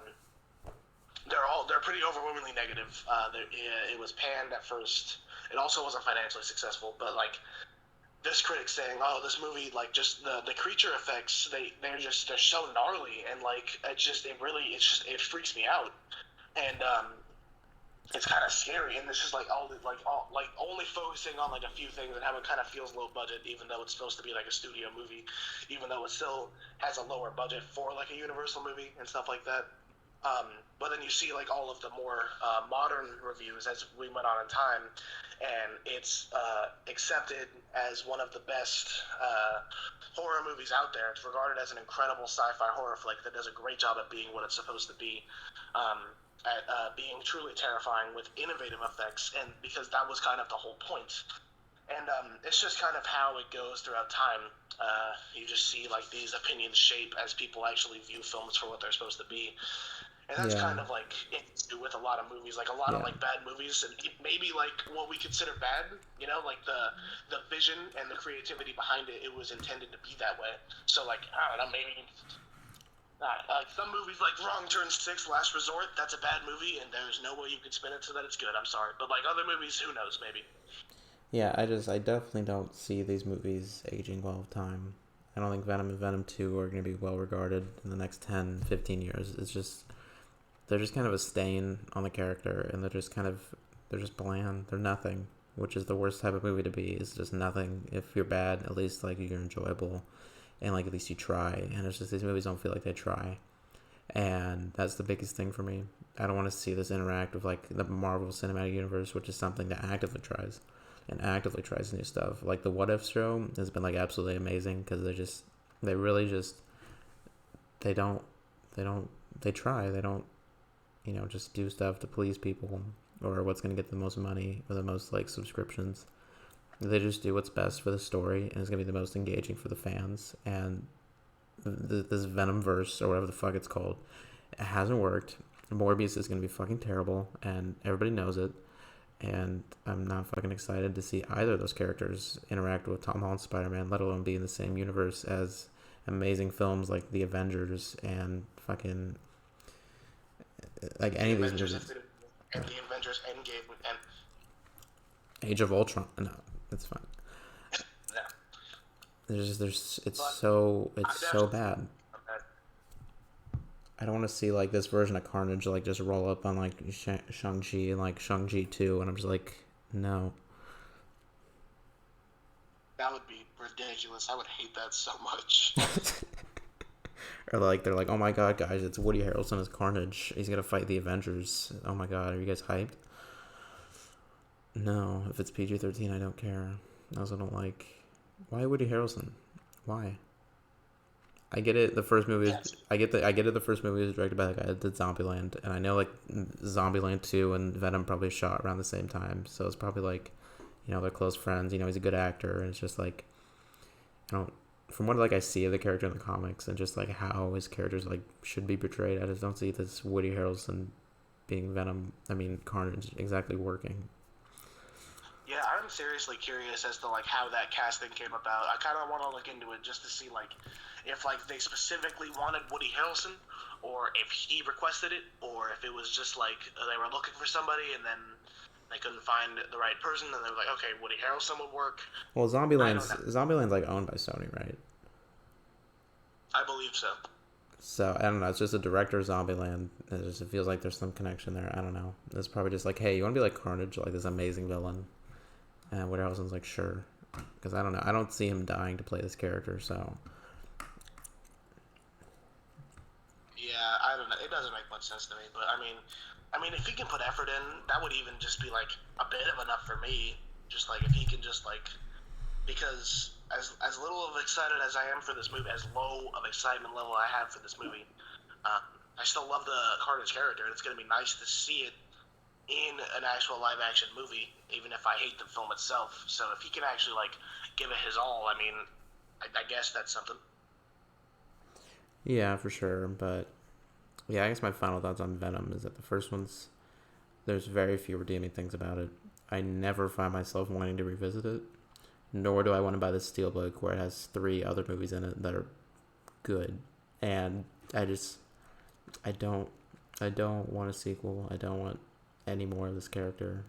they're pretty overwhelmingly negative. It was panned at first. It also wasn't financially successful, but like this critic saying, "Oh, this movie, like just the creature effects, they're so gnarly, and like it freaks me out." And it's kind of scary, and this is like all only focusing on like a few things and how it kind of feels low budget, even though it's supposed to be like a studio movie, even though it still has a lower budget for like a Universal movie and stuff like that. But then you see like all of the more modern reviews as we went on in time, and it's accepted as one of the best horror movies out there. It's regarded as an incredible sci-fi horror flick that does a great job at being what it's supposed to be. At being truly terrifying with innovative effects, and because that was kind of the whole point. And it's just kind of how it goes throughout time. You just see like these opinions shape as people actually view films for what they're supposed to be, and that's Yeah. kind of like it with a lot of movies, like a lot of like bad movies, and maybe like what we consider bad, like the vision and the creativity behind it. It was intended to be that way. So like I don't know, maybe. Some movies like Wrong Turn 6, Last Resort, that's a bad movie, and there's no way you can spin it so that it's good. I'm sorry. But like other movies, who knows, maybe. Yeah, I definitely don't see these movies aging well with time. I don't think Venom and Venom 2 are going to be well regarded in the next 10, 15 years. It's just, they're just kind of a stain on the character, and they're just bland. They're nothing, which is the worst type of movie to be, is just nothing. If you're bad, at least like you're enjoyable, and like at least you try. And it's just, these movies don't feel like they try. And that's the biggest thing for me. I don't want to see this interact with like the Marvel Cinematic Universe, which is something that actively tries new stuff. Like the What If show has been like absolutely amazing because they really just they don't they try, they don't just do stuff to please people or what's going to get the most money or the most like subscriptions. They just do what's best for the story, and it's going to be the most engaging for the fans. And this Venomverse or whatever the fuck it's called, it hasn't worked. Morbius is going to be fucking terrible, and everybody knows it. And I'm not fucking excited to see either of those characters interact with Tom Holland's Spider-Man, let alone be in the same universe as amazing films like The Avengers and fucking like any of these movies. And the Avengers Endgame and Age of Ultron. No, it's fine. yeah. It's so bad. I don't want to see like this version of Carnage like just roll up on like Shang-Chi and like Shang-Chi 2, and I'm just like, no. That would be ridiculous. I would hate that so much. Or like they're like, oh my god, guys, it's Woody Harrelson as Carnage. He's gonna fight the Avengers. Oh my god, are you guys hyped? No, if it's PG-13, I don't care. I also don't like. Why Woody Harrelson? Why? I get it. The first movie. Yes. I get it. The first movie was directed by the guy that did Zombieland, and I know like Zombieland 2 and Venom probably shot around the same time, so it's probably like, they're close friends. He's a good actor, and it's just like, from what like I see of the character in the comics and just like how his characters like should be portrayed, I just don't see this Woody Harrelson being Venom. I mean Carnage exactly working. Yeah, I'm seriously curious as to like how that casting came about. I kind of want to look into it just to see like if like they specifically wanted Woody Harrelson, or if he requested it, or if it was just like they were looking for somebody and then they couldn't find the right person, and they were like, okay, Woody Harrelson would work. Well, Zombieland's like owned by Sony, right? I believe so. So I don't know. It's just a director of Zombieland. It feels like there's some connection there. I don't know. It's probably just like, hey, you want to be like Carnage, like this amazing villain? And Woody Harrelson's like, sure, because I don't know. I don't see him dying to play this character. So yeah, I don't know. It doesn't make much sense to me, but I mean, if he can put effort in, that would even just be like a bit of enough for me. Just like if he can just like, because as little of excited as I am for this movie, as low of excitement level I have for this movie, I still love the Carnage character, and it's gonna be nice to see it in an actual live action movie, even if I hate the film itself. So if he can actually like give it his all, I mean, I guess that's something. yeah, for sure. But yeah, I guess my final thoughts on Venom is that the first one's there's very few redeeming things about it. I never find myself wanting to revisit it. Nor do I want to buy the Steelbook where it has 3 other movies in it that are good. And I don't want a sequel. I don't want any more of this character.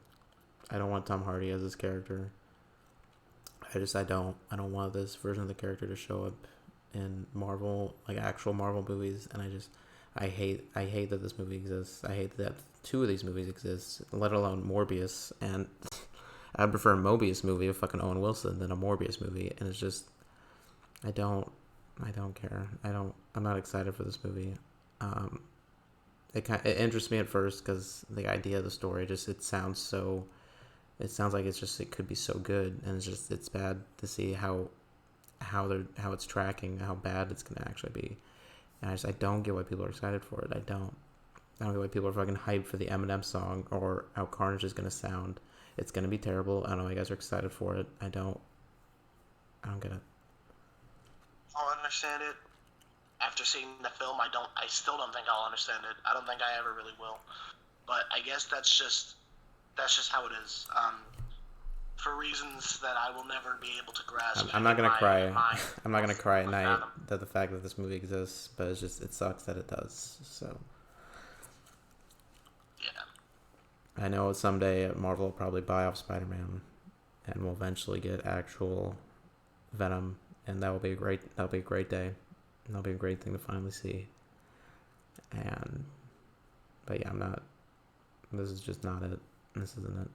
I don't want Tom Hardy as this character. I don't want this version of the character to show up in Marvel, like actual Marvel movies. And I hate that this movie exists. I hate that 2 of these movies exist, let alone Morbius. And I prefer a Mobius movie of fucking Owen Wilson than a Morbius movie. And it's just, I don't care. I'm not excited for this movie. It interests me at first because the idea of the story it sounds like it could be so good, and it's bad to see how it's tracking, how bad it's gonna actually be. And I don't get why people are excited for it. I don't get why people are fucking hyped for the Eminem song or how Carnage is gonna sound. It's gonna be terrible. I don't know why you guys are excited for it. I don't get it. I'll understand it. After seeing the film, I still don't think I'll understand it. I don't think I ever really will. But I guess that's just how it is. For reasons that I will never be able to grasp. I'm not gonna cry. I'm not gonna cry at night that the fact that this movie exists, but it sucks that it does. So. Yeah. I know someday Marvel will probably buy off Spider-Man, and we'll eventually get actual Venom, and that'll be a great day. That'll be a great thing to finally see. But yeah, this is just not it. This isn't it.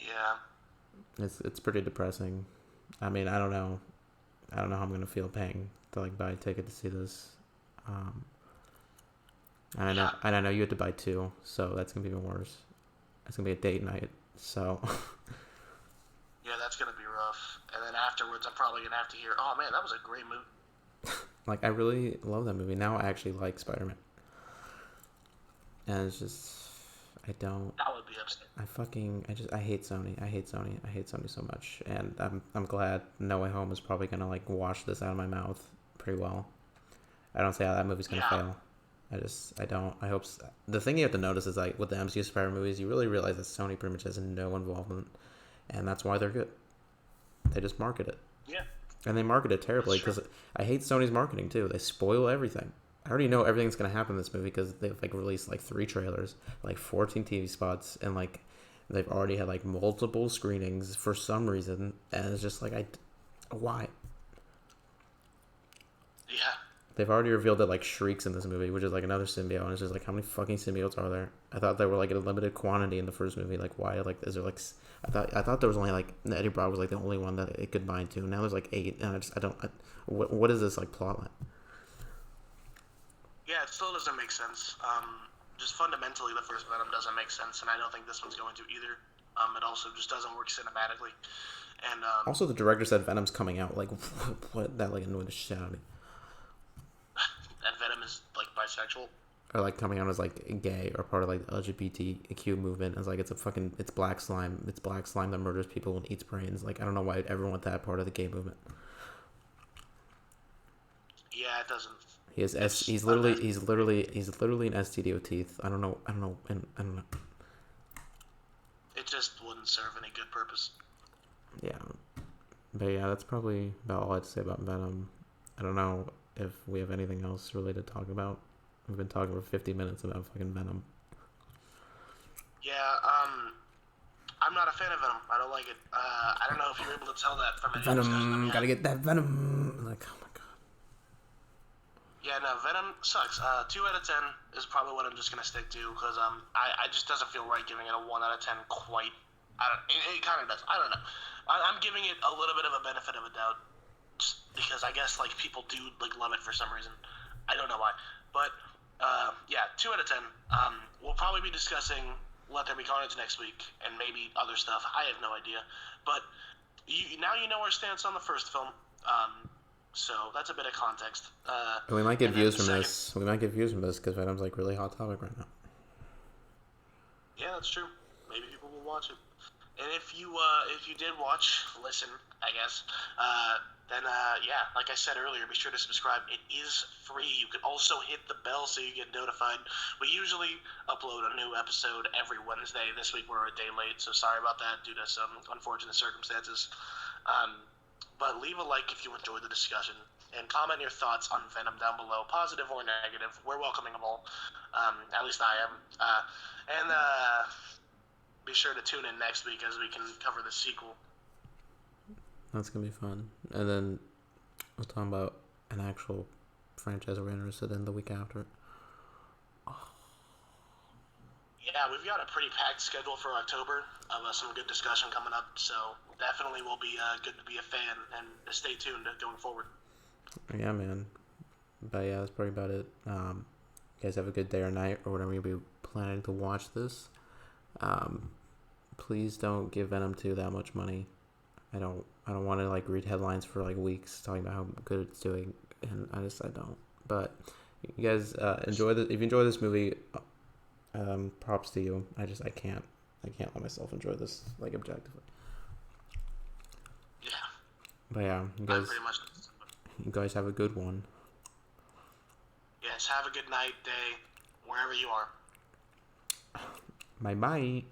Yeah. It's pretty depressing. I mean, I don't know how I'm gonna feel paying to like buy a ticket to see this. And I know you had to buy 2, so that's gonna be even worse. It's gonna be a date night, so. Yeah, that's gonna be rough. And then afterwards, I'm probably gonna have to hear, "Oh man, that was a great movie." Like, I really love that movie. Now I actually like Spider-Man. And it's just, I don't. That would be upsetting. I hate Sony. I hate Sony so much. And I'm glad No Way Home is probably gonna like wash this out of my mouth pretty well. I don't see how that movie's gonna fail. I hope. The thing you have to notice is like with the MCU Spider-Man movies, you really realize that Sony pretty much has no involvement. And that's why they're good. They just market it. Yeah. And they market it terribly because I hate Sony's marketing too. They spoil everything. I already know everything's going to happen in this movie because they've like released like 3 trailers, like 14 TV spots, and like they've already had like multiple screenings for some reason. And it's just like, why? Yeah. They've already revealed that like Shriek's in this movie, which is like another symbiote, and it's just like, how many fucking symbiotes are there? I thought there were like a limited quantity in the first movie. Like, why? Like, is there like? I thought there was only like Eddie Brock was like the only one that it could bind to. Now there's like 8, and what is this like plot line? Yeah, it still doesn't make sense. Just fundamentally, the first Venom doesn't make sense, and I don't think this one's going to either. It also just doesn't work cinematically, and also the director said Venom's coming out. Like, what? That like annoyed the shit out of me. And Venom is like bisexual. Or like coming out as like gay or part of like the LGBTQ movement. It's like it's black slime. It's black slime that murders people and eats brains. Like, I don't know why I'd ever want that part of the gay movement. Yeah, it doesn't. He's literally an STD with teeth. I don't know. It just wouldn't serve any good purpose. Yeah. But yeah, that's probably about all I had to say about Venom. I don't know if we have anything else related to talk about. We've been talking for 50 minutes about fucking Venom. Yeah, I'm not a fan of Venom. I don't like it. I don't know if you were able to tell that from any Venom, gotta get that Venom. Like, oh my god. Yeah, no, Venom sucks. 2 out of 10 is probably what I'm just gonna stick to because I just doesn't feel right giving it a 1 out of 10 quite. It kind of does. I don't know. I'm giving it a little bit of a benefit of a doubt. Just because I guess like people do like love it for some reason. I don't know why, but yeah, 2 out of 10. We'll probably be discussing Let There Be Carnage next week and maybe other stuff. I have no idea, but now you know our stance on the first film. So that's a bit of context. We might get views from this. We might get views from this because Venom's like really hot topic right now. Yeah, that's true. Maybe people will watch it. And if you did watch, listen, I guess, then yeah, like I said earlier, be sure to subscribe. It is free. You can also hit the bell so you get notified. We usually upload a new episode every Wednesday. This week we're a day late, so sorry about that due to some unfortunate circumstances. But leave a like if you enjoyed the discussion, and comment your thoughts on Venom down below, positive or negative. We're welcoming them all. At least I am. And be sure to tune in next week as we can cover the sequel. That's gonna be fun. And then we'll talk about an actual franchise we're interested in the week after. Yeah, we've got a pretty packed schedule for October of some good discussion coming up, so definitely will be good to be a fan, and stay tuned going forward. Yeah, man. But yeah, that's probably about it. You guys have a good day or night or whatever you'll be planning to watch this. Please don't give Venom 2 that much money. I don't want to like read headlines for like weeks talking about how good it's doing, and I don't. But you guys enjoy if you enjoy this movie, props to you. I can't let myself enjoy this like objectively. Yeah. But yeah, you guys have a good one. Yes, have a good night, day, wherever you are. Bye bye.